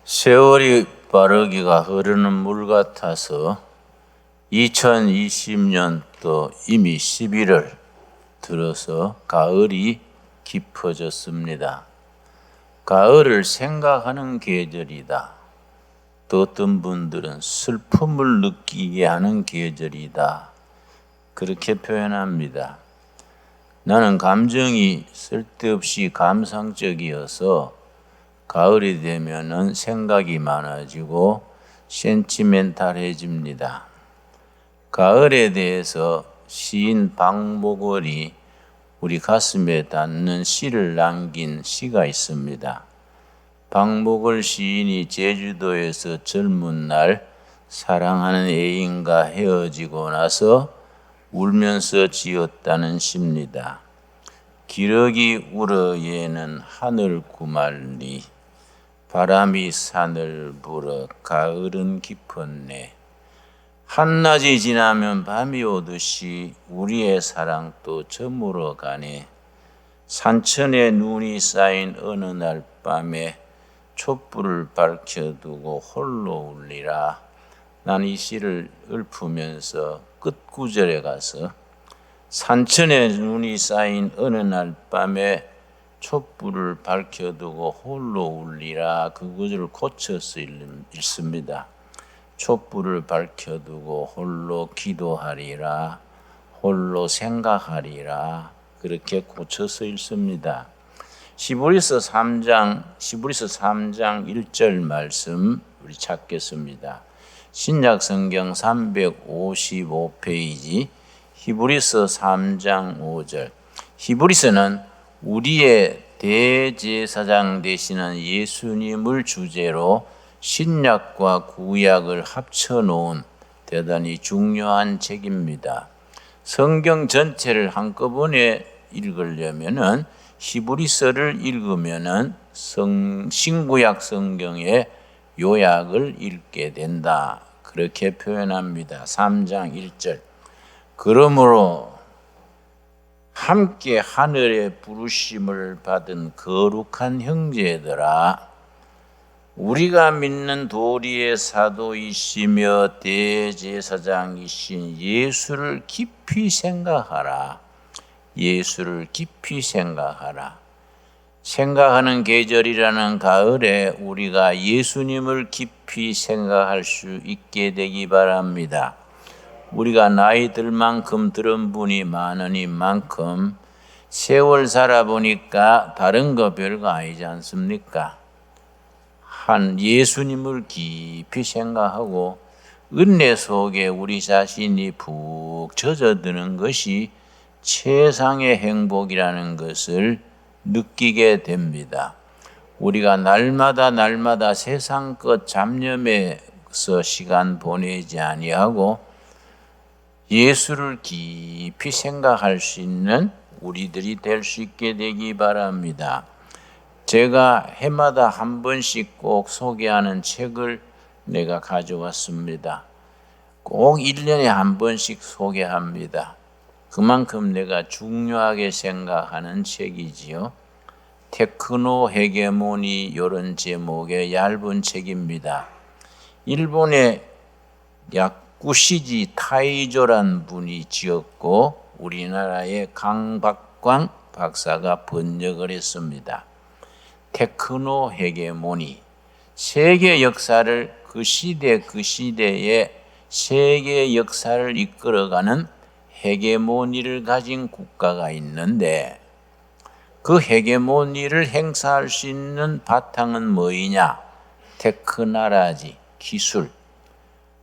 세월이 빠르기가 흐르는 물 같아서 2020년도 이미 11월 들어서 가을이 깊어졌습니다. 가을을 생각하는 계절이다. 또 어떤 분들은 슬픔을 느끼게 하는 계절이다. 그렇게 표현합니다. 나는 감정이 쓸데없이 감상적이어서 가을이 되면은 생각이 많아지고 센티멘탈해집니다. 가을에 대해서 시인 박목월이 우리 가슴에 닿는 시를 남긴 시가 있습니다. 박목월 시인이 제주도에서 젊은 날 사랑하는 애인과 헤어지고 나서 울면서 지었다는 시입니다. 기러기 울어 얘는 하늘 구말리 바람이 산을 불어 가을은 깊었네. 한낮이 지나면 밤이 오듯이 우리의 사랑 또 저물어 가네. 산천에 눈이 쌓인 어느 날 밤에 촛불을 밝혀두고 홀로 울리라. 난 이 시를 읊으면서 끝 구절에 가서 산천에 눈이 쌓인 어느 날 밤에 촛불을 밝혀두고 홀로 울리라. 그 구절을 고쳐서 읽습니다. 촛불을 밝혀두고 홀로 기도하리라. 홀로 생각하리라. 그렇게 고쳐서 읽습니다. 히브리서 3장 1절 말씀 우리 찾겠습니다. 신약 성경 355페이지 히브리서 3장 5절. 히브리서는 우리의 대제사장 되시는 예수님을 주제로 신약과 구약을 합쳐놓은 대단히 중요한 책입니다. 성경 전체를 한꺼번에 읽으려면은 히브리서를 읽으면은 신구약 성경의 요약을 읽게 된다. 그렇게 표현합니다. 3장 1절. 그러므로 함께 하늘의 부르심을 받은 거룩한 형제들아, 우리가 믿는 도리의 사도이시며 대제사장이신 예수를 깊이 생각하라. 예수를 깊이 생각하라. 생각하는 계절이라는 가을에 우리가 예수님을 깊이 생각할 수 있게 되기 바랍니다. 우리가 나이 들 만큼 들은 분이 많으니만큼 세월 살아보니까 다른 거 별거 아니지 않습니까? 한 예수님을 깊이 생각하고 은혜 속에 우리 자신이 푹 젖어드는 것이 최상의 행복이라는 것을 느끼게 됩니다. 우리가 날마다 세상 것 잡념에서 시간 보내지 아니하고 예수를 깊이 생각할 수 있는 우리들이 될 수 있게 되기 바랍니다. 제가 해마다 한 번씩 꼭 소개하는 책을 내가 가져왔습니다. 꼭 1년에 한 번씩 소개합니다. 그만큼 내가 중요하게 생각하는 책이지요. 테크노 헤게모니 이런 제목의 얇은 책입니다. 일본의 야쿠시지 타이조란 분이 지었고 우리나라의 강박광 박사가 번역을 했습니다. 테크노 헤게모니, 세계 역사를 그 시대의 세계 역사를 이끌어가는 헤게모니를 가진 국가가 있는데 그 헤게모니를 행사할 수 있는 바탕은 뭐이냐? 테크나라지, 기술.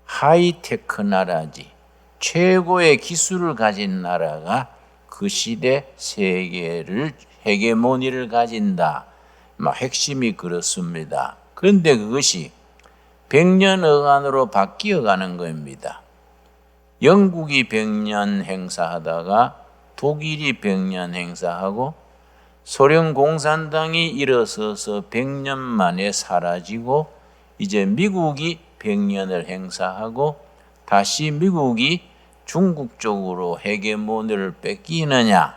하이테크 나라지, 최고의 기술을 가진 나라가 그 시대 세계를 헤게모니를 가진다. 핵심이 그렇습니다. 그런데 그것이 100년 어간으로 바뀌어가는 겁니다. 영국이 100년 행사하다가 독일이 100년 행사하고 소련 공산당이 일어서서 100년 만에 사라지고 이제 미국이 100년을 행사하고 다시 미국이 중국 쪽으로 헤게모니를 뺏기느냐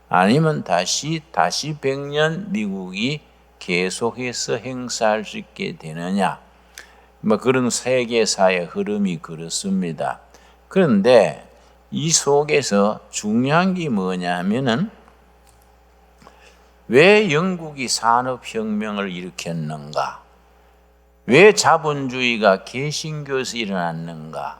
아니면 다시 100년 미국이 계속해서 행사할 수 있게 되느냐? 뭐 그런 세계사의 흐름이 그렇습니다. 그런데 이 속에서 중요한 게 뭐냐면은 왜 영국이 산업혁명을 일으켰는가? 왜 자본주의가 개신교에서 일어났는가?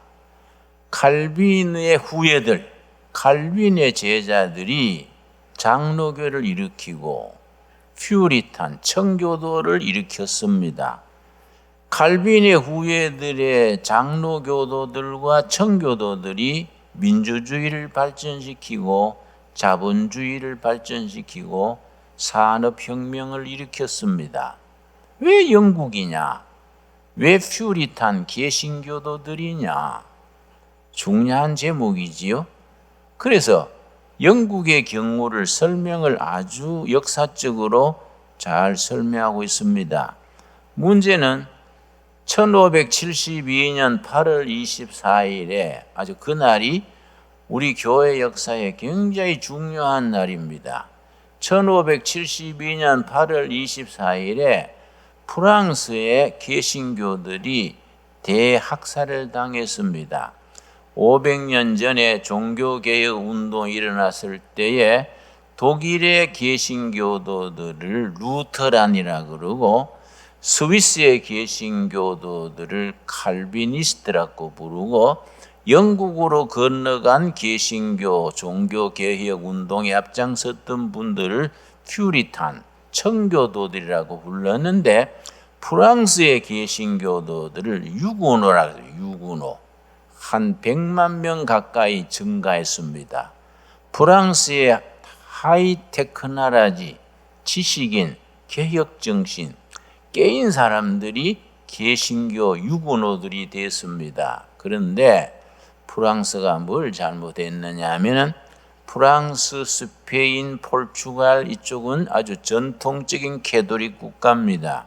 칼빈의 후예들, 칼빈의 제자들이 장로교를 일으키고 퓨리탄, 청교도를 일으켰습니다. 칼빈의 후예들의 장로교도들과 청교도들이 민주주의를 발전시키고 자본주의를 발전시키고 산업혁명을 일으켰습니다. 왜 영국이냐? 왜 퓨리탄 개신교도들이냐? 중요한 제목이지요. 그래서 영국의 경우를 설명을 아주 역사적으로 잘 설명하고 있습니다. 문제는 1572년 8월 24일에 아주 그날이 우리 교회 역사에 굉장히 중요한 날입니다. 1572년 8월 24일에 프랑스의 개신교들이 대학살을 당했습니다. 500년 전에 종교개혁 운동이 일어났을 때에 독일의 개신교도들을 루터란이라 그러고 스위스의 개신교도들을 칼비니스트라고 부르고 영국으로 건너간 개신교 종교개혁 운동에 앞장섰던 분들을 퓨리탄, 청교도들이라고 불렀는데 프랑스의 개신교도들을 유구노라고 해요. 유구노. 한 100만 명 가까이 증가했습니다. 프랑스의 하이테크 나라지, 지식인, 개혁정신, 깨인 사람들이 개신교 유구노들이 됐습니다. 그런데 프랑스가 뭘 잘못했느냐 하면은 프랑스, 스페인, 포르투갈 이쪽은 아주 전통적인 캐톨릭 국가입니다.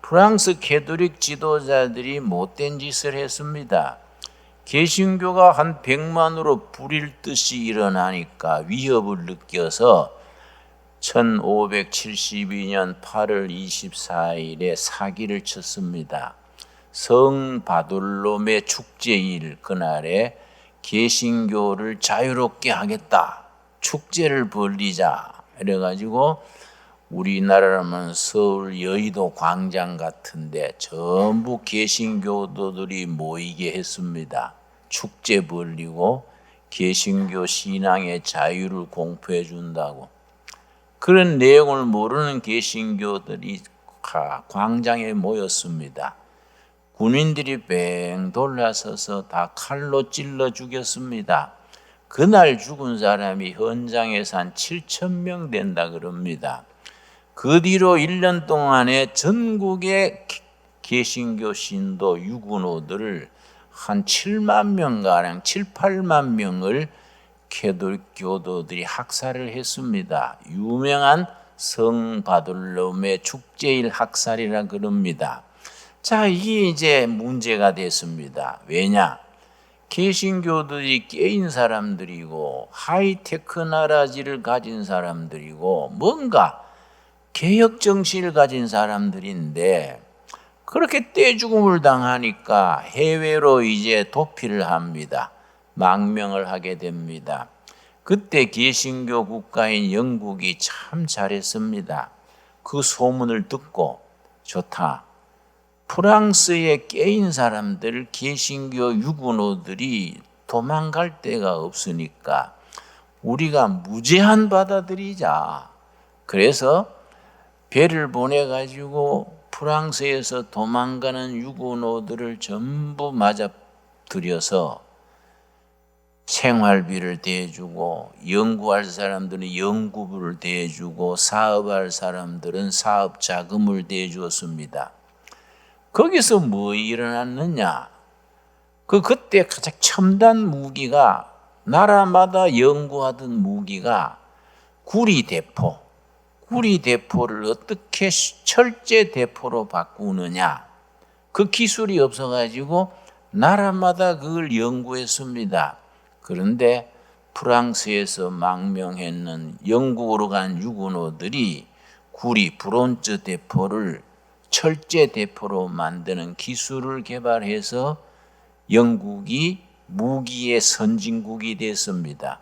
프랑스 캐톨릭 지도자들이 못된 짓을 했습니다. 개신교가 한 100만으로 불일 듯이 일어나니까 위협을 느껴서 1572년 8월 24일에 사기를 쳤습니다. 성 바돌롬의 축제일 그날에 개신교를 자유롭게 하겠다. 축제를 벌리자. 이래가지고 우리나라라면 서울 여의도 광장 같은데 전부 개신교도들이 모이게 했습니다. 축제 벌리고 개신교 신앙의 자유를 공포해 준다고. 그런 내용을 모르는 개신교들이 광장에 모였습니다. 군인들이 뺑 돌아서서 다 칼로 찔러 죽였습니다. 그날 죽은 사람이 현장에서 한 7,000명 된다 그럽니다. 그 뒤로 1년 동안에 전국의 개신교 신도 유구노들을 한 7만 명가량 7, 8만 명을 캐톨릭 교도들이 학살을 했습니다. 유명한 성 바돌롬의 축제일 학살이라 그럽니다. 자, 이게 이제 문제가 됐습니다. 왜냐? 개신교들이 깨인 사람들이고 하이테크 나라지를 가진 사람들이고 뭔가 개혁 정신을 가진 사람들인데 그렇게 떼죽음을 당하니까 해외로 이제 도피를 합니다. 망명을 하게 됩니다. 그때 개신교 국가인 영국이 참 잘했습니다. 그 소문을 듣고 좋다. 프랑스에 깨인 사람들, 개신교 유구노들이 도망갈 데가 없으니까 우리가 무제한 받아들이자. 그래서 배를 보내가지고 프랑스에서 도망가는 유구노들을 전부 맞아들여서 생활비를 대주고 연구할 사람들은 연구비를 대주고 사업할 사람들은 사업 자금을 대주었습니다. 거기서 뭐 일어났느냐? 그때 가장 첨단 무기가 나라마다 연구하던 무기가 구리대포. 구리대포를 어떻게 철제대포로 바꾸느냐? 그 기술이 없어가지고 나라마다 그걸 연구했습니다. 그런데 프랑스에서 망명했는 영국으로 간 유구노들이 구리, 브론즈 대포를 철제 대포로 만드는 기술을 개발해서 영국이 무기의 선진국이 됐습니다.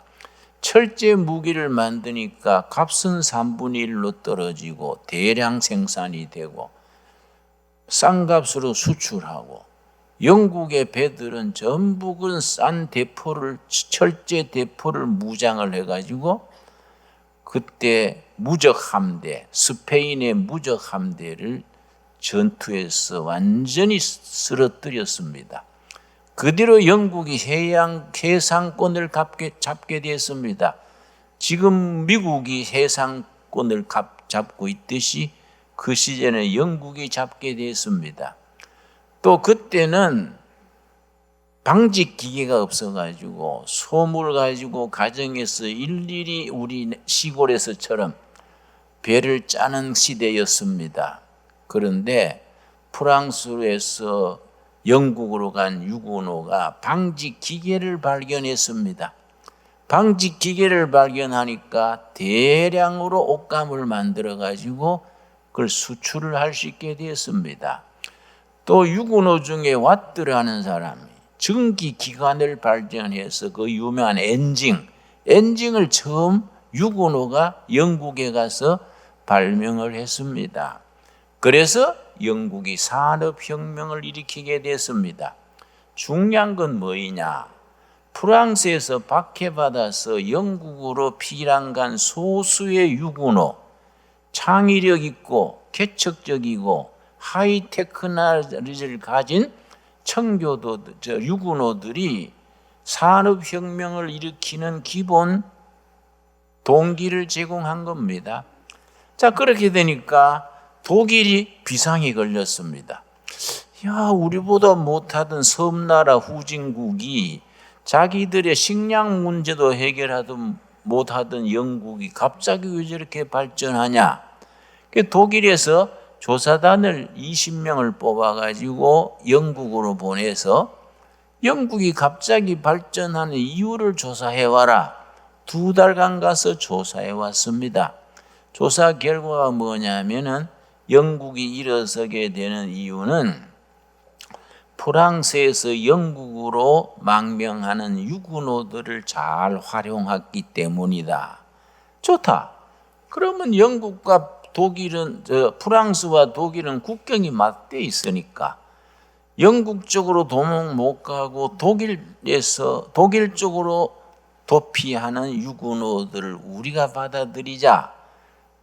철제 무기를 만드니까 값은 3분의 1로 떨어지고 대량 생산이 되고 싼 값으로 수출하고, 영국의 배들은 전부 그 싼 대포를, 철제 대포를 무장을 해가지고 그때 무적 함대, 스페인의 무적 함대를 전투에서 완전히 쓰러뜨렸습니다. 그 뒤로 영국이 해상권을 잡게 됐습니다. 지금 미국이 해상권을 잡고 있듯이 그 시절에 영국이 잡게 됐습니다. 또 그때는 방직 기계가 없어가지고 솜을 가지고 가정에서 일일이 우리 시골에서처럼 배를 짜는 시대였습니다. 그런데 프랑스에서 영국으로 간 유고노가 방직 기계를 발견했습니다. 방직 기계를 발견하니까 대량으로 옷감을 만들어 가지고 그걸 수출을 할 수 있게 되었습니다. 또 유고노 중에 왓트라는 사람이 전기 기관을 발견해서 그 유명한 엔징을 처음 유고노가 영국에 가서 발명을 했습니다. 그래서 영국이 산업혁명을 일으키게 됐습니다. 중요한 건 뭐이냐? 프랑스에서 박해받아서 영국으로 피난 간 소수의 유고노, 창의력 있고 개척적이고 하이테크놀로지를 가진 유고노들이 산업혁명을 일으키는 기본 동기를 제공한 겁니다. 자, 그렇게 되니까 독일이 비상이 걸렸습니다. 야, 우리보다 못하던 섬나라 후진국이 자기들의 식량 문제도 해결하던 못하던 영국이 갑자기 왜 저렇게 발전하냐? 독일에서 조사단을 20명을 뽑아가지고 영국으로 보내서 영국이 갑자기 발전하는 이유를 조사해와라. 2달간 가서 조사해 왔습니다. 조사 결과가 뭐냐면은 영국이 일어서게 되는 이유는 프랑스에서 영국으로 망명하는 유고노들을 잘 활용했기 때문이다. 좋다. 그러면 영국과 프랑스와 독일은 국경이 맞대 있으니까 영국 쪽으로 도망 못 가고 독일 쪽으로 도피하는 유고노들을 우리가 받아들이자.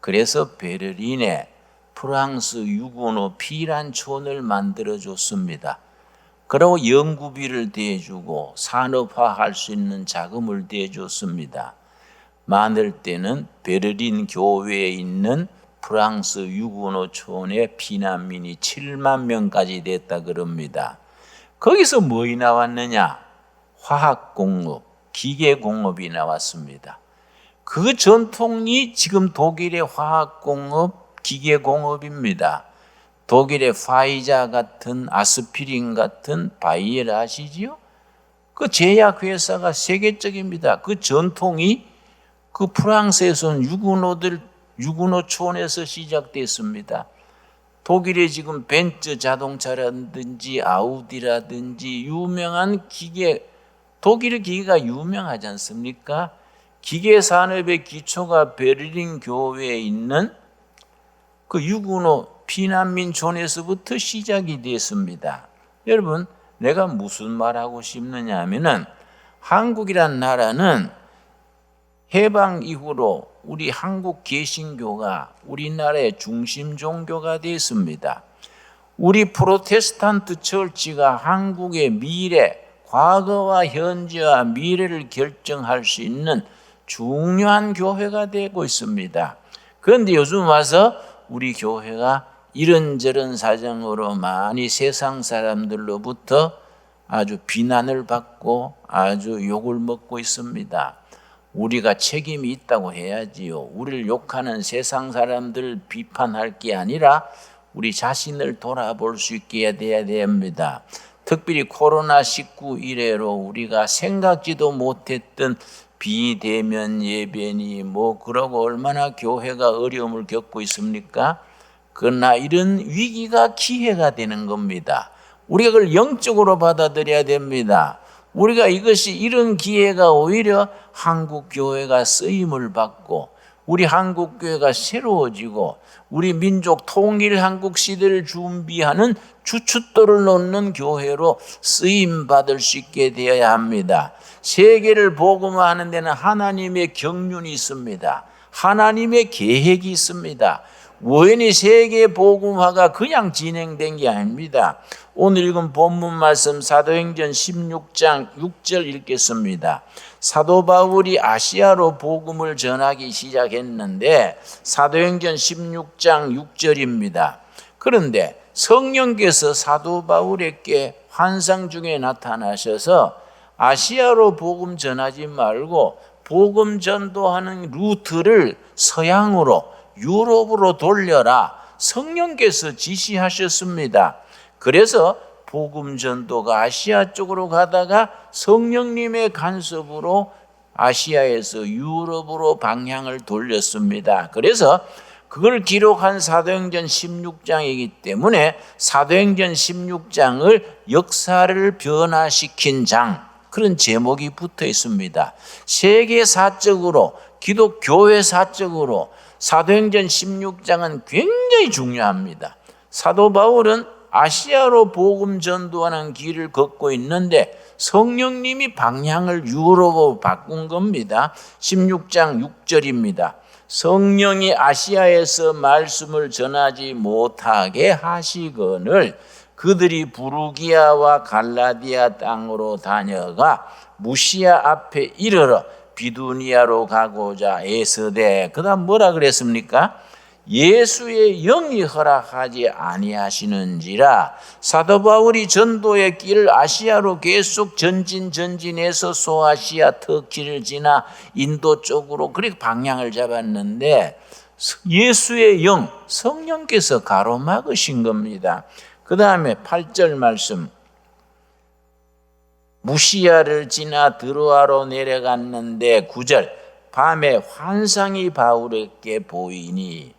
그래서 베를린에 프랑스 유고노 피란촌을 만들어줬습니다. 그리고 연구비를 대주고 산업화할 수 있는 자금을 대줬습니다. 많을 때는 베를린 교외에 있는 프랑스 유고노촌의 피난민이 7만 명까지 됐다 그럽니다. 거기서 뭐이 나왔느냐? 화학공업, 기계공업이 나왔습니다. 그 전통이 지금 독일의 화학공업, 기계공업입니다. 독일의 파이자 같은 아스피린 같은 바이엘 아시지요? 그 제약회사가 세계적입니다. 그 전통이 그 프랑스에서 온 유고노촌에서 시작됐습니다. 독일의 지금 벤츠 자동차라든지 아우디라든지 유명한 기계, 독일의 기계가 유명하지 않습니까? 기계 산업의 기초가 베를린 교외에 있는 그 유고노 피난민촌에서부터 시작이 됐습니다. 여러분, 내가 무슨 말하고 싶느냐 하면은 한국이란 나라는 해방 이후로 우리 한국 개신교가 우리나라의 중심 종교가 됐습니다. 우리 프로테스탄트 처치가 한국의 미래, 과거와 현재와 미래를 결정할 수 있는 중요한 교회가 되고 있습니다. 그런데 요즘 와서 우리 교회가 이런저런 사정으로 많이 세상 사람들로부터 아주 비난을 받고 아주 욕을 먹고 있습니다. 우리가 책임이 있다고 해야지요. 우리를 욕하는 세상 사람들 비판할 게 아니라 우리 자신을 돌아볼 수 있게 돼야 됩니다. 특별히 코로나19 이래로 우리가 생각지도 못했던 비대면 예배니 뭐 그러고 얼마나 교회가 어려움을 겪고 있습니까? 그러나 이런 위기가 기회가 되는 겁니다. 우리가 그걸 영적으로 받아들여야 됩니다. 우리가 이런 기회가 오히려 한국 교회가 쓰임을 받고 우리 한국 교회가 새로워지고 우리 민족 통일 한국 시대를 준비하는 주춧돌을 놓는 교회로 쓰임 받을 수 있게 되어야 합니다. 세계를 복음화하는 데는 하나님의 경륜이 있습니다. 하나님의 계획이 있습니다. 우연히 세계 복음화가 그냥 진행된 게 아닙니다. 오늘 읽은 본문 말씀 사도행전 16장 6절 읽겠습니다. 사도 바울이 아시아로 복음을 전하기 시작했는데 사도행전 16장 6절입니다. 그런데 성령께서 사도 바울에게 환상 중에 나타나셔서 아시아로 복음 전하지 말고 복음 전도하는 루트를 서양으로 유럽으로 돌려라. 성령께서 지시하셨습니다. 그래서 복음 전도가 아시아 쪽으로 가다가 성령님의 간섭으로 아시아에서 유럽으로 방향을 돌렸습니다. 그래서 그걸 기록한 사도행전 16장이기 때문에 사도행전 16장을 역사를 변화시킨 장, 그런 제목이 붙어 있습니다. 세계사적으로 기독교회사적으로 사도행전 16장은 굉장히 중요합니다. 사도 바울은 아시아로 복음 전도하는 길을 걷고 있는데 성령님이 방향을 유럽으로 바꾼 겁니다. 16장 6절입니다. 성령이 아시아에서 말씀을 전하지 못하게 하시거늘 그들이 부르기아와 갈라디아 땅으로 다녀가 무시아 앞에 이르러 비두니아로 가고자 애쓰되, 그 다음 뭐라 그랬습니까? 예수의 영이 허락하지 아니하시는지라. 사도 바울이 전도의 길을 아시아로 계속 전진해서 소아시아 터키를 지나 인도 쪽으로 그렇게 방향을 잡았는데 예수의 영, 성령께서 가로막으신 겁니다. 그 다음에 8절 말씀, 무시아를 지나 드로아로 내려갔는데 9절, 밤에 환상이 바울에게 보이니.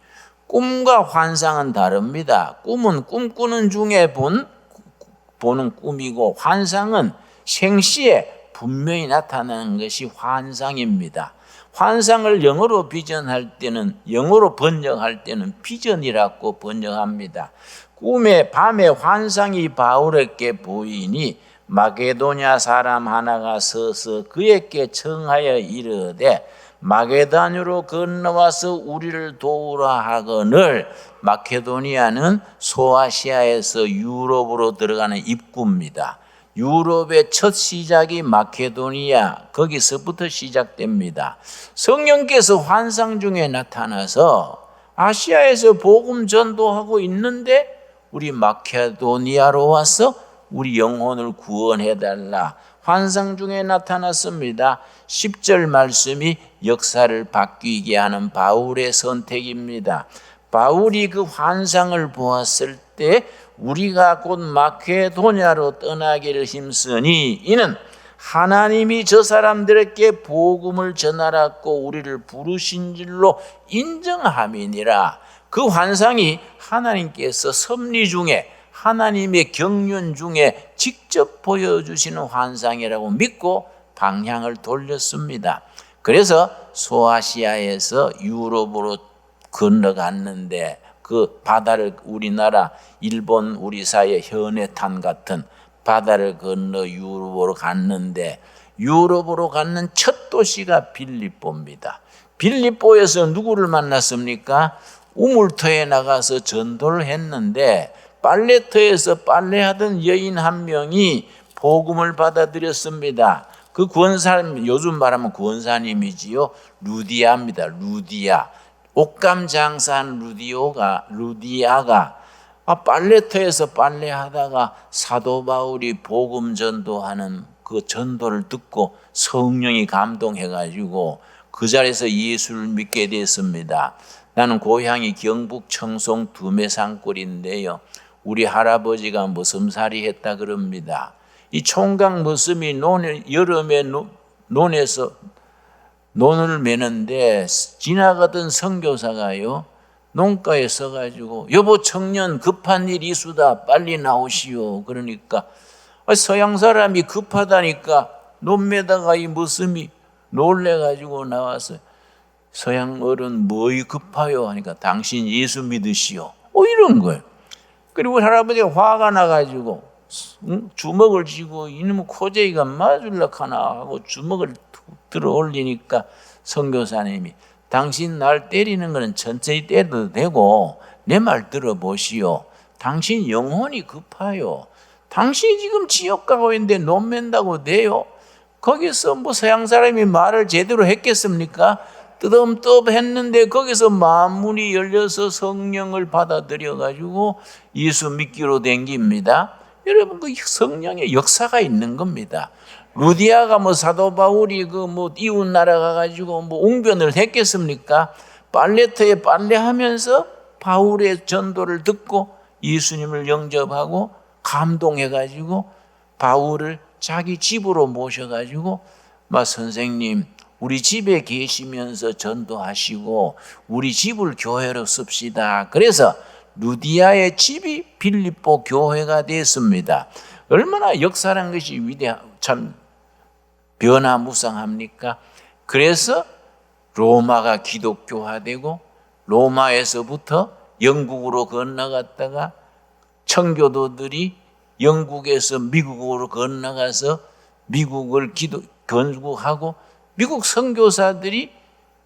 꿈과 환상은 다릅니다. 꿈은 꿈꾸는 중에 보는 꿈이고 환상은 생시에 분명히 나타나는 것이 환상입니다. 환상을 영어로 번역할 때는 비전이라고 번역합니다. 밤에 환상이 바울에게 보이니 마게도냐 사람 하나가 서서 그에게 청하여 이르되 마게도냐로 건너와서 우리를 도우라 하거늘. 마케도니아는 소아시아에서 유럽으로 들어가는 입구입니다. 유럽의 첫 시작이 마케도니아, 거기서부터 시작됩니다. 성령께서 환상 중에 나타나서 아시아에서 복음 전도하고 있는데 우리 마케도니아로 와서 우리 영혼을 구원해달라. 환상 중에 나타났습니다. 10절 말씀이 역사를 바뀌게 하는 바울의 선택입니다. 바울이 그 환상을 보았을 때 우리가 곧 마케도냐로 떠나기를 힘쓰니 이는 하나님이 저 사람들에게 복음을 전하라고 우리를 부르신 줄로 인정함이니라. 그 환상이 하나님께서 섭리 중에 하나님의 경륜 중에 직접 보여주시는 환상이라고 믿고 방향을 돌렸습니다. 그래서 소아시아에서 유럽으로 건너갔는데 그 바다를 우리나라 일본 우리 사이의 현해탄 같은 바다를 건너 유럽으로 갔는데 유럽으로 갔는 첫 도시가 빌립보입니다. 빌립보에서 누구를 만났습니까? 우물터에 나가서 전도를 했는데 빨래터에서 빨래하던 여인 한 명이 복음을 받아들였습니다. 그 권사님, 요즘 말하면 권사님이지요. 루디아입니다. 루디아. 옷감 장사한 루디아가 빨래터에서 빨래하다가 사도 바울이 복음 전도하는 그 전도를 듣고 성령이 감동해가지고 그 자리에서 예수를 믿게 됐습니다. 나는 고향이 경북 청송 두메산골인데요. 우리 할아버지가 머슴살이 했다 그럽니다. 이 총각 머슴이 여름에 논에서 논을 매는데 지나가던 선교사가요 농가에 서가지고 여보 청년 급한 일이 있수다 빨리 나오시오. 그러니까 서양 사람이 급하다니까 논 매다가 이 모습이 놀래가지고 나와서 서양 어른 뭐이 급하요 하니까 당신 예수 믿으시오. 이런 거예요. 그리고 할아버지가 화가 나가지고 주먹을 쥐고 이놈의 코제이가 맞을락하나 하고 주먹을 들어 올리니까 선교사님이 당신 날 때리는 거는 천천히 때려도 되고 내 말 들어보시오. 당신 영혼이 급하요. 당신이 지금 지옥 가고 있는데 논 맨다고 돼요? 거기서 뭐 서양 사람이 말을 제대로 했겠습니까? 뜨듬뜨 했는데 거기서 만문이 열려서 성령을 받아들여 가지고 예수 믿기로 된 겁니다. 여러분 그 성령의 역사가 있는 겁니다. 루디아가 뭐 사도 바울이 그 뭐 이웃 나라 가가지고 뭐 웅변을 했겠습니까? 빨래터에 빨래하면서 바울의 전도를 듣고 예수님을 영접하고 감동해가지고 바울을 자기 집으로 모셔가지고 막 선생님 우리 집에 계시면서 전도하시고 우리 집을 교회로 씁시다. 그래서 루디아의 집이 빌립보 교회가 됐습니다. 얼마나 역사란 것이 참 변화무쌍합니까? 그래서 로마가 기독교화되고 로마에서부터 영국으로 건너갔다가 청교도들이 영국에서 미국으로 건너가서 미국을 건국하고 미국 선교사들이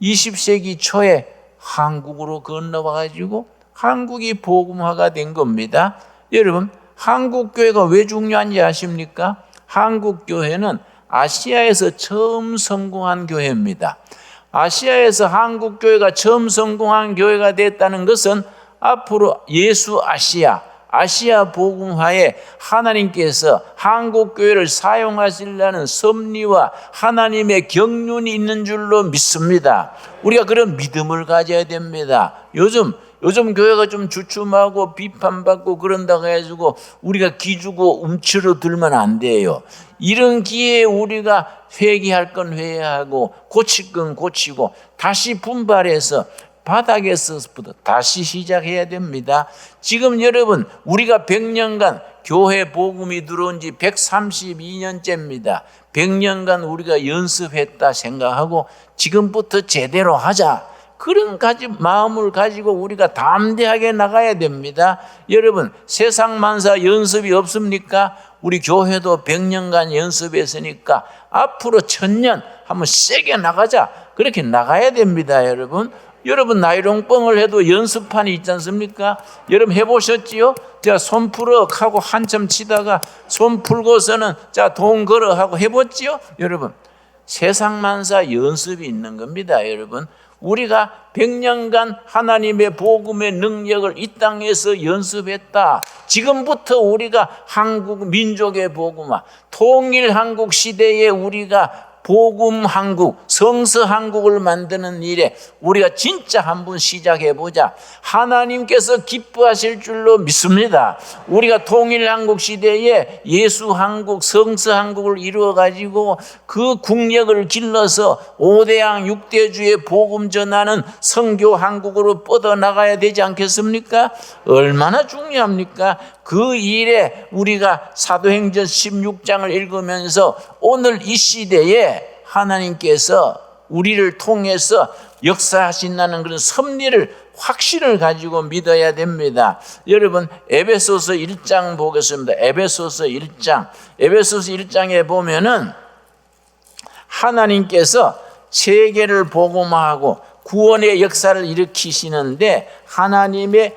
20세기 초에 한국으로 건너와가지고 한국이 복음화가 된 겁니다. 여러분 한국교회가 왜 중요한지 아십니까? 한국교회는 아시아에서 처음 성공한 교회입니다. 아시아에서 한국교회가 처음 성공한 교회가 됐다는 것은 앞으로 예수 아시아 복음화에 하나님께서 한국교회를 사용하시려는 섭리와 하나님의 경륜이 있는 줄로 믿습니다. 우리가 그런 믿음을 가져야 됩니다. 요즘 교회가 좀 주춤하고 비판받고 그런다고 해가지고 우리가 기주고 움츠러들면 안 돼요. 이런 기회에 우리가 회개할 건 회개하고 고칠 건 고치고 다시 분발해서 바닥에서부터 다시 시작해야 됩니다. 지금 여러분 우리가 100년간 교회 복음이 들어온 지 132년째입니다. 100년간 우리가 연습했다 생각하고 지금부터 제대로 하자. 그런 마음을 가지고 우리가 담대하게 나가야 됩니다. 여러분 세상 만사 연습이 없습니까? 우리 교회도 100년간 연습했으니까 앞으로 1000년 한번 세게 나가자. 그렇게 나가야 됩니다. 여러분 나이롱뻥을 해도 연습판이 있지 않습니까? 여러분 해보셨지요? 자, 손 풀어 하고 한참 치다가 손 풀고서는 자, 돈 걸어 하고 해봤지요? 여러분 세상 만사 연습이 있는 겁니다. 여러분 우리가 100년간 하나님의 복음의 능력을 이 땅에서 연습했다. 지금부터 우리가 한국 민족의 복음화, 통일 한국 시대에 우리가 복음 한국, 성서 한국을 만드는 일에 우리가 진짜 한번 시작해 보자. 하나님께서 기뻐하실 줄로 믿습니다. 우리가 통일 한국 시대에 예수 한국, 성서 한국을 이루어 가지고 그 국력을 길러서 5대양 6대주의 복음 전하는 선교 한국으로 뻗어 나가야 되지 않겠습니까? 얼마나 중요합니까? 그 일에 우리가 사도행전 16장을 읽으면서 오늘 이 시대에 하나님께서 우리를 통해서 역사하신다는 그런 섭리를 확신을 가지고 믿어야 됩니다. 여러분 에베소서 1장 보겠습니다. 에베소서 1장에 보면은 하나님께서 세계를 복음화하고 구원의 역사를 일으키시는데 하나님의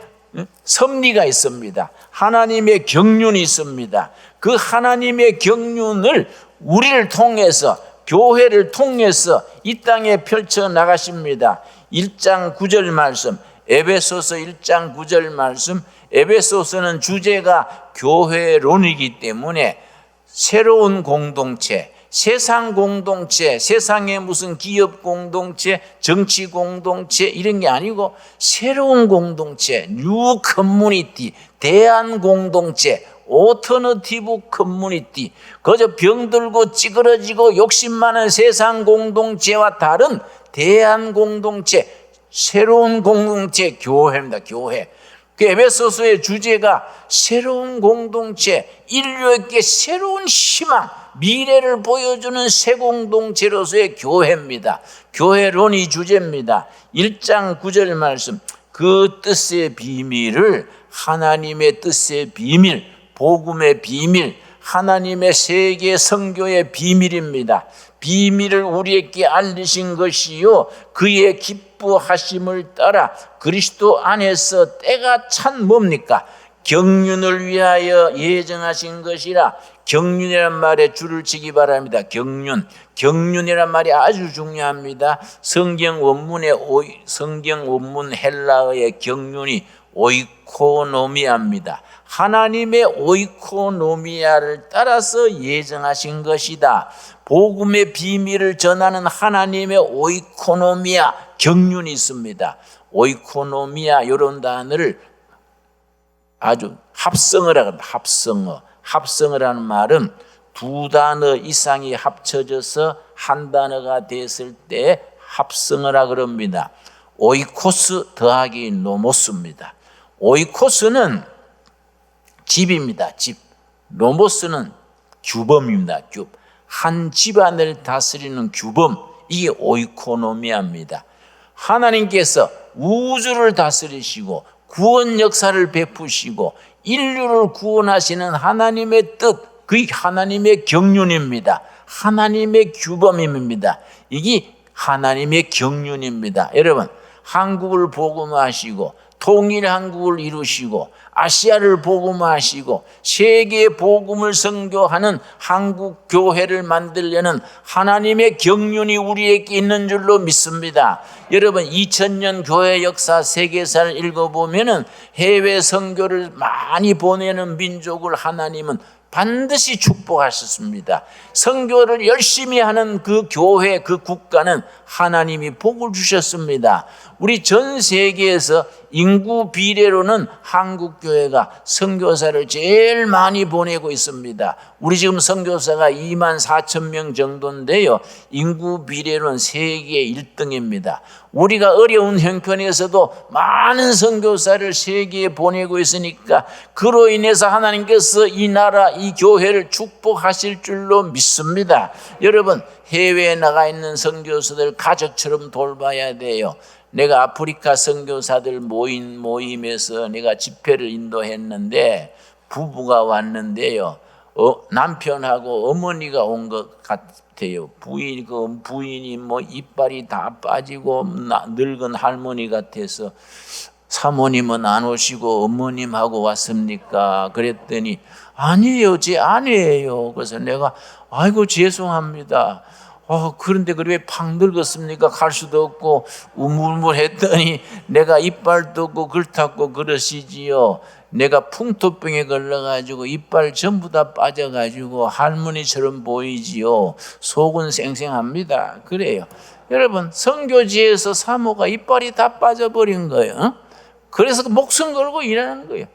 섭리가 있습니다. 하나님의 경륜이 있습니다. 그 하나님의 경륜을 우리를 통해서 교회를 통해서 이 땅에 펼쳐 나가십니다. 1장 9절 말씀, 에베소서 1장 9절 말씀. 에베소서는 주제가 교회론이기 때문에 새로운 공동체, 세상 공동체, 세상의 무슨 기업 공동체, 정치 공동체 이런 게 아니고 새로운 공동체, 뉴 커뮤니티, 대한 공동체, 오터너티브 커뮤니티, 그저 병들고 찌그러지고 욕심 많은 세상 공동체와 다른 대한 공동체, 새로운 공동체, 교회입니다. 교회. 그 에베소서의 주제가 새로운 공동체, 인류에게 새로운 희망, 미래를 보여주는 새 공동체로서의 교회입니다. 교회론이 주제입니다. 1장 9절 말씀, 그 뜻의 비밀을, 하나님의 뜻의 비밀, 복음의 비밀, 하나님의 세계 선교의 비밀입니다. 비밀을 우리에게 알리신 것이요, 그의 기뻐하심을 따라 그리스도 안에서 때가 참 뭡니까? 경륜을 위하여 예정하신 것이라. 경륜이란 말에 줄을 치기 바랍니다. 경륜이란 말이 아주 중요합니다. 성경 원문 헬라어의 경륜이 오이코노미아입니다. 하나님의 오이코노미아를 따라서 예정하신 것이다. 복음의 비밀을 전하는 하나님의 오이코노미아, 경륜이 있습니다. 오이코노미아, 이런 단어를 아주 합성어라 합니다. 합성어라는 말은 두 단어 이상이 합쳐져서 한 단어가 됐을 때 합성어라 그럽니다. 오이코스 더하기 노모스입니다. 오이코스는 집입니다. 집. 노모스는 규범입니다. 한 집안을 다스리는 규범, 이게 오이코노미아입니다. 하나님께서 우주를 다스리시고 구원 역사를 베푸시고 인류를 구원하시는 하나님의 뜻, 그게 하나님의 경륜입니다. 하나님의 규범입니다. 이게 하나님의 경륜입니다. 여러분, 한국을 복음화하시고 통일 한국을 이루시고 아시아를 복음화하시고 세계 복음을 선교하는 한국 교회를 만들려는 하나님의 경륜이 우리에게 있는 줄로 믿습니다. 여러분, 2000년 교회 역사 세계사를 읽어보면은 해외 선교를 많이 보내는 민족을 하나님은 반드시 축복하셨습니다. 선교를 열심히 하는 그 교회, 그 국가는 하나님이 복을 주셨습니다. 우리 전 세계에서 인구 비례로는 한국 교회가 선교사를 제일 많이 보내고 있습니다. 우리 지금 선교사가 24,000명 정도인데요, 인구 비례로는 세계 1등입니다. 우리가 어려운 형편에서도 많은 선교사를 세계에 보내고 있으니까 그로 인해서 하나님께서 이 나라, 이 교회를 축복하실 줄로 믿습니다. 여러분, 해외에 나가 있는 선교사들 가족처럼 돌봐야 돼요. 내가 아프리카 선교사들 모임에서 내가 집회를 인도했는데 부부가 왔는데요, 남편하고 어머니가 온 것 같아요. 부인이 뭐 이빨이 다 빠지고 늙은 할머니 같아서, 사모님은 안 오시고 어머님하고 왔습니까? 그랬더니 아니에요, 제 아내예요. 그래서 내가 아이고 죄송합니다. 그런데 왜 팍 늙었습니까? 갈 수도 없고 우물물했더니 내가 이빨도 없고 그렇다고 그러시지요. 내가 풍토병에 걸려가지고 이빨 전부 다 빠져가지고 할머니처럼 보이지요. 속은 쌩쌩합니다. 그래요. 여러분, 선교지에서 사모가 이빨이 다 빠져버린 거예요. 그래서 목숨 걸고 일하는 거예요.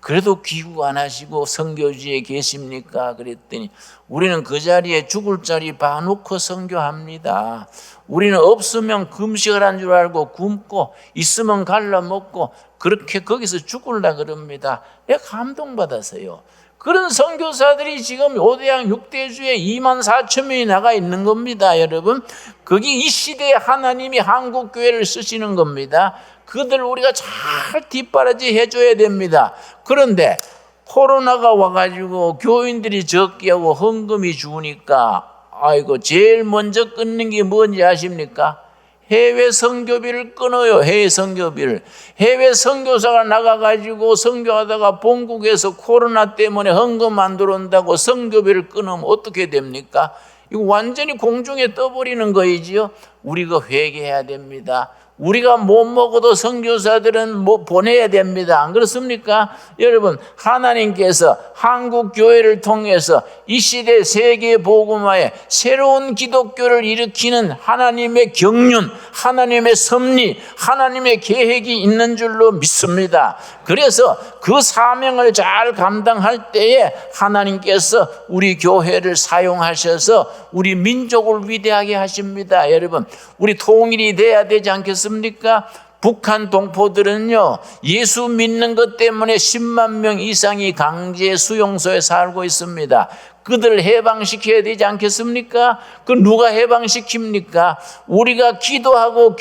그래도 귀국 안 하시고 선교지에 계십니까? 그랬더니 우리는 그 자리에 죽을 자리 봐놓고 선교합니다. 우리는 없으면 금식을 한 줄 알고 굶고 있으면 갈라 먹고 그렇게 거기서 죽을라 그럽니다. 내가 감동받았어요. 그런 선교사들이 지금 5대양 6대주에 24,000명이 나가 있는 겁니다. 여러분, 거기 이 시대에 하나님이 한국교회를 쓰시는 겁니다. 그들 우리가 잘 뒷바라지 해줘야 됩니다. 그런데 코로나가 와가지고 교인들이 적게 하고 헌금이 주니까 아이고 제일 먼저 끊는 게 뭔지 아십니까? 해외 선교비를 끊어요. 해외 선교비를. 해외 선교사가 나가가지고 선교하다가 본국에서 코로나 때문에 헌금 안 들어온다고 선교비를 끊으면 어떻게 됩니까? 이거 완전히 공중에 떠버리는 거이지요. 우리가 회개해야 됩니다. 우리가 못 먹어도 선교사들은 뭐 보내야 됩니다. 안 그렇습니까? 여러분, 하나님께서 한국 교회를 통해서 이 시대 세계 복음화에 새로운 기독교를 일으키는 하나님의 경륜, 하나님의 섭리, 하나님의 계획이 있는 줄로 믿습니다. 그래서 그 사명을 잘 감당할 때에 하나님께서 우리 교회를 사용하셔서 우리 민족을 위대하게 하십니다. 여러분, 우리 통일이 돼야 되지 않겠습니까? 북한 동포들은요, 예수 믿는 것 때문에 10만 명 이상이 강제 수용소에 살고 있습니다. 그들을 해방시켜야 되지 않겠습니까? 그 누가 해방시킵니까? 우리가 기도하고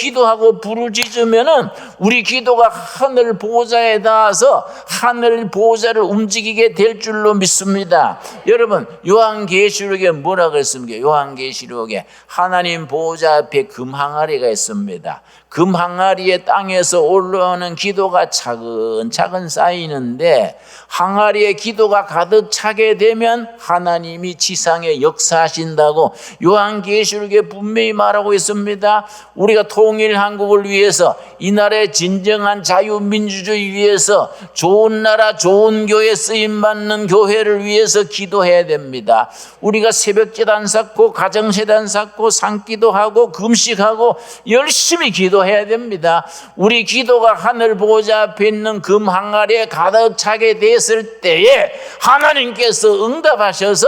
부르짖으면은 우리 기도가 하늘 보좌에 닿아서 하늘 보좌를 움직이게 될 줄로 믿습니다. 여러분, 요한계시록에 뭐라 그랬습니까? 요한계시록에 하나님 보좌 앞에 금 항아리가 있습니다. 금 항아리에 땅에서 올라오는 기도가 차근차근 쌓이는데 항아리에 기도가 가득 차게 되면 하나님이 지상에 역사하신다고 요한계시록에 분명히 말하고 있습니다. 우리가 통일 한국을 위해서, 이 나라의 진정한 자유민주주의 위해서, 좋은 나라 좋은 교회 쓰임받는 교회를 위해서 기도해야 됩니다. 우리가 새벽제단 쌓고 가정제단 쌓고 산기도하고 금식하고 열심히 기도해야 됩니다. 우리 기도가 하늘 보좌 앞에 있는 금 항아리에 가득 차게 됐을 때에 하나님께서 응답하셔서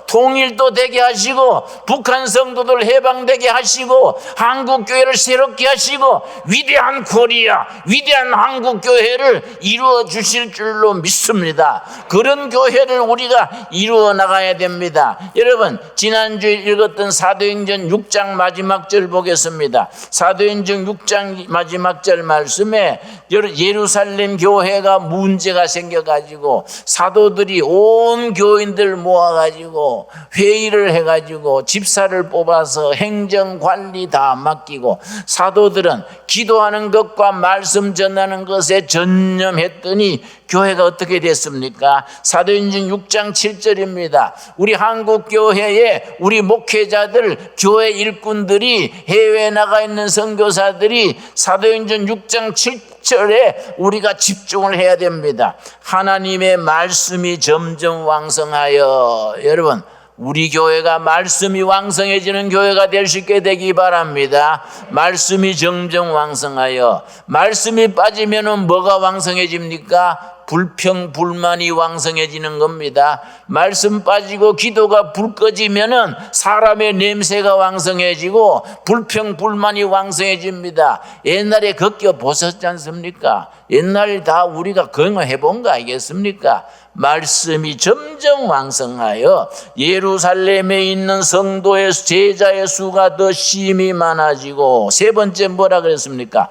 통일도 되게 하시고 북한 성도들 해방되게 하시고 한국 교회를 새롭게 하시고 위대한 코리아, 위대한 한국 교회를 이루어 주실 줄로 믿습니다. 그런 교회를 우리가 이루어 나가야 됩니다. 여러분, 지난주에 읽었던 사도행전 6장 마지막 절 보겠습니다. 사도행전 6장 마지막 절 말씀에 예루살렘 교회가 문제가 생겨가지고 사도들이 온 교인들 모아가지고 회의를 해가지고 집사를 뽑아서 행정관리 다 맡기고 사도들은 기도하는 것과 말씀 전하는 것에 전념했더니 교회가 어떻게 됐습니까? 사도행전 6장 7절입니다. 우리 한국교회에 우리 목회자들, 교회 일꾼들이 해외에 나가 있는 선교사들이 사도행전 6장 7절에 우리가 집중을 해야 됩니다. 하나님의 말씀이 점점 왕성하여, 여러분, 우리 교회가 말씀이 왕성해지는 교회가 될 수 있게 되기 바랍니다. 말씀이 점점 왕성하여, 말씀이 빠지면 뭐가 왕성해집니까? 불평, 불만이 왕성해지는 겁니다. 말씀 빠지고 기도가 불 꺼지면은 사람의 냄새가 왕성해지고 불평, 불만이 왕성해집니다. 옛날에 겪어 보셨지 않습니까? 옛날 다 우리가 경험해 본 거 아니겠습니까? 말씀이 점점 왕성하여 예루살렘에 있는 성도의 제자의 수가 더 심히 많아지고, 세 번째 뭐라 그랬습니까?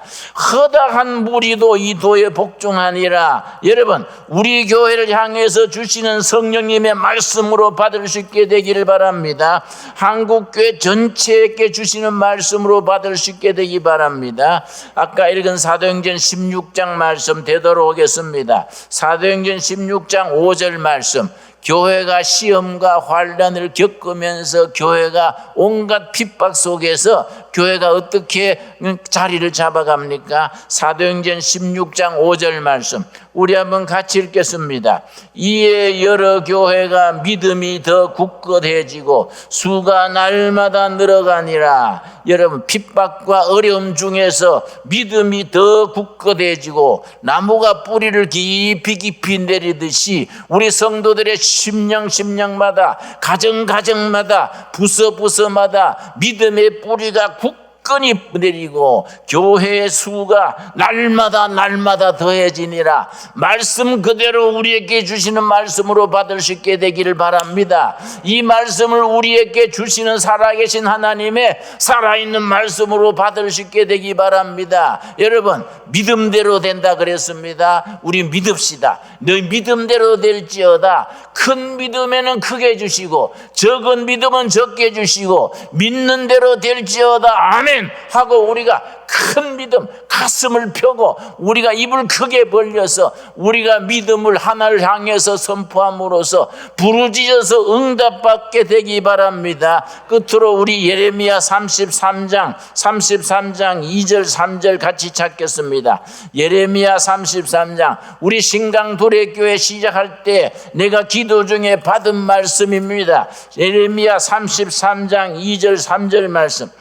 허다한 무리도 이 도에 복종하니라. 여러분, 우리 교회를 향해서 주시는 성령님의 말씀으로 받을 수 있게 되기를 바랍니다. 한국교회 전체에게 주시는 말씀으로 받을 수 있게 되기 바랍니다. 아까 읽은 사도행전 16장 말씀 되돌아오겠습니다. 사도행전 16장 5절 말씀, 교회가 시험과 환난을 겪으면서 교회가 온갖 핍박 속에서 교회가 어떻게 자리를 잡아갑니까? 사도행전 16장 5절 말씀 우리 한번 같이 읽겠습니다. 이에 여러 교회가 믿음이 더 굳건해지고 수가 날마다 늘어가니라. 여러분, 핍박과 어려움 중에서 믿음이 더 굳건해지고 나무가 뿌리를 깊이 내리듯이 우리 성도들의 심령마다, 가정마다, 부서마다 믿음의 뿌리가 굳건히 내리고 교회의 수가 날마다 더해지니라. 말씀 그대로 우리에게 주시는 말씀으로 받을 수 있게 되기를 바랍니다. 이 말씀을 우리에게 주시는 살아계신 하나님의 살아있는 말씀으로 받을 수 있게 되기 바랍니다. 여러분, 믿음대로 된다 그랬습니다. 우리 믿읍시다. 너희 믿음대로 될지어다. 큰 믿음에는 크게 주시고 적은 믿음은 적게 주시고 믿는 대로 될지어다. 아멘. 아멘 하고 우리가 큰 믿음, 가슴을 펴고 우리가 입을 크게 벌려서 우리가 믿음을 하나를 향해서 선포함으로써 부르짖어서 응답받게 되기 바랍니다. 끝으로 우리 예레미야 33장 2절 3절 같이 찾겠습니다. 예레미야 33장, 우리 신강도래교회 시작할 때 내가 기도 중에 받은 말씀입니다. 예레미야 33장 2절 3절 말씀.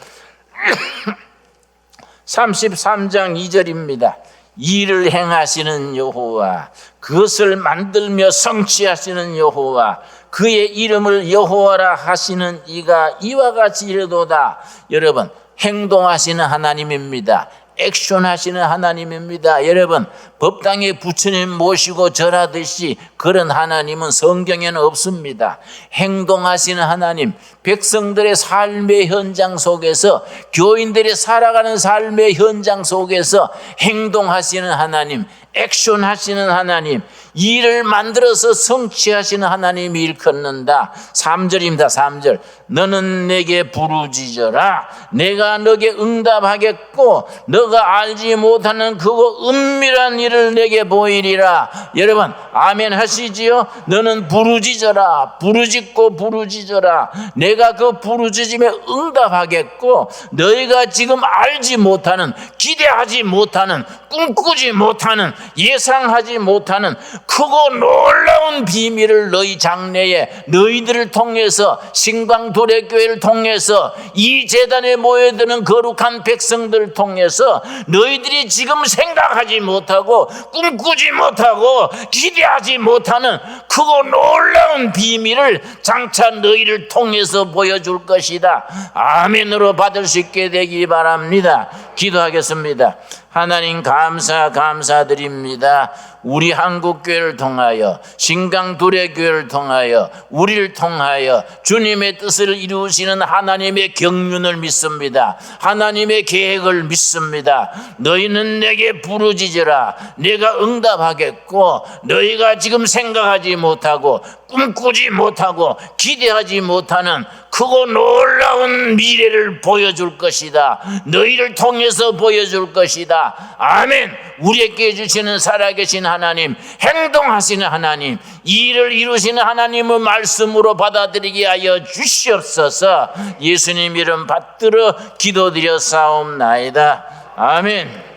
33장 2절입니다. 일을 행하시는 여호와, 그것을 만들며 성취하시는 여호와, 그의 이름을 여호와라 하시는 이가 이와 같이 이르도다. 여러분, 행동하시는 하나님입니다. 액션하시는 하나님입니다. 여러분, 법당에 부처님 모시고 절하듯이 그런 하나님은 성경에는 없습니다. 행동하시는 하나님, 백성들의 삶의 현장 속에서, 교인들이 살아가는 삶의 현장 속에서 행동하시는 하나님, 액션하시는 하나님, 일을 만들어서 성취하시는 하나님이 일컫는다. 3절입니다. 3절. 너는 내게 부르짖어라. 내가 너에게 응답하겠고 너가 알지 못하는 그거 은밀한 일을 내게 보이리라. 여러분, 아멘 하시지요? 너는 부르짖어라. 부르짖고 부르짖어라. 내가 그 부르짖음에 응답하겠고 너희가 지금 알지 못하는, 기대하지 못하는, 꿈꾸지 못하는, 예상하지 못하는 크고 놀라운 비밀을 너희 장래에 너희들을 통해서, 신광도래교회를 통해서, 이 재단에 모여드는 거룩한 백성들을 통해서 너희들이 지금 생각하지 못하고 꿈꾸지 못하고 기대하지 못하는 크고 놀라운 비밀을 장차 너희를 통해서 보여줄 것이다. 아멘으로 받을 수 있게 되기 바랍니다. 기도하겠습니다. 하나님 감사드립니다. 우리 한국교회를 통하여, 신강도래교회를 통하여, 우리를 통하여 주님의 뜻을 이루시는 하나님의 경륜을 믿습니다. 하나님의 계획을 믿습니다. 너희는 내게 부르짖으라. 내가 응답하겠고 너희가 지금 생각하지 못하고 꿈꾸지 못하고 기대하지 못하는 크고 놀라운 미래를 보여줄 것이다. 너희를 통해서 보여줄 것이다. 아멘. 우리에게 주시는 살아계신 하나님, 행동하시는 하나님, 일을 이루시는 하나님의 말씀으로 받아들이게 하여 주시옵소서. 예수님 이름 받들어 기도드려 싸움나이다. 아멘.